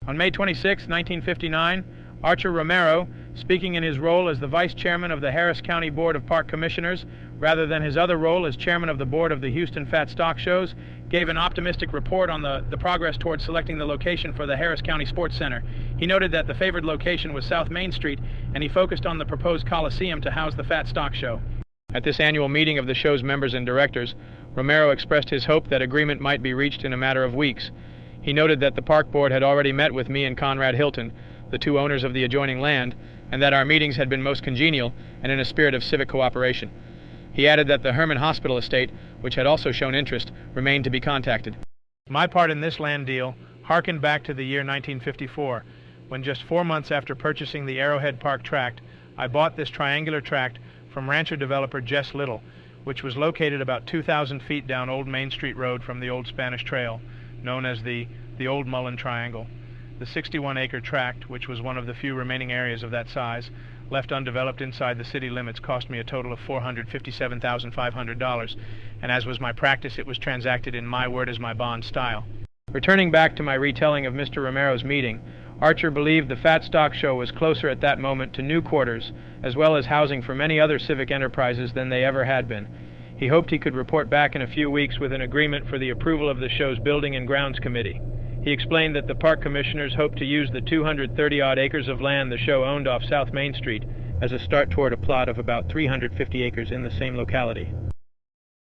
On May 26, 1959, Archer Romero, speaking in his role as the Vice Chairman of the Harris County Board of Park Commissioners, rather than his other role as Chairman of the Board of the Houston Fat Stock Shows, gave an optimistic report on the progress towards selecting the location for the Harris County Sports Center. He noted that the favored location was South Main Street, and he focused on the proposed coliseum to house the Fat Stock Show. At this annual meeting of the show's members and directors, Romero expressed his hope that agreement might be reached in a matter of weeks. He noted that the park board had already met with me and Conrad Hilton, the two owners of the adjoining land, and that our meetings had been most congenial and in a spirit of civic cooperation. He added that the Herman Hospital estate, which had also shown interest, remained to be contacted. My part in this land deal harkened back to the year 1954, when just 4 months after purchasing the Arrowhead Park tract, I bought this triangular tract from rancher developer Jess Little, which was located about 2,000 feet down Old Main Street Road from the Old Spanish Trail, known as the Old Mullen Triangle. The 61-acre tract, which was one of the few remaining areas of that size, left undeveloped inside the city limits, cost me a total of $457,500, and as was my practice, it was transacted in my word as my bond style. Returning back to my retelling of Mr. Romero's meeting, Archer believed the Fat Stock Show was closer at that moment to new quarters, as well as housing for many other civic enterprises than they ever had been. He hoped he could report back in a few weeks with an agreement for the approval of the show's Building and Grounds Committee. He explained that the park commissioners hoped to use the 230-odd acres of land the show owned off South Main Street as a start toward a plot of about 350 acres in the same locality.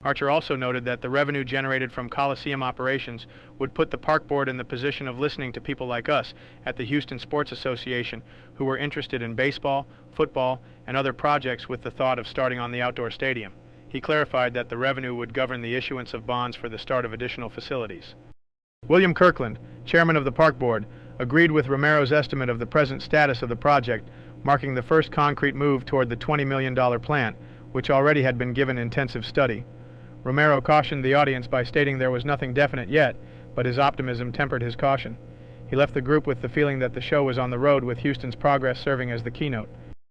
Archer also noted that the revenue generated from Coliseum operations would put the park board in the position of listening to people like us at the Houston Sports Association who were interested in baseball, football, and other projects with the thought of starting on the outdoor stadium. He clarified that the revenue would govern the issuance of bonds for the start of additional facilities. William Kirkland, chairman of the park board, agreed with Romero's estimate of the present status of the project, marking the first concrete move toward the $20 million plant, which already had been given intensive study. Romero cautioned the audience by stating there was nothing definite yet, but his optimism tempered his caution. He left the group with the feeling that the show was on the road with Houston's progress serving as the keynote.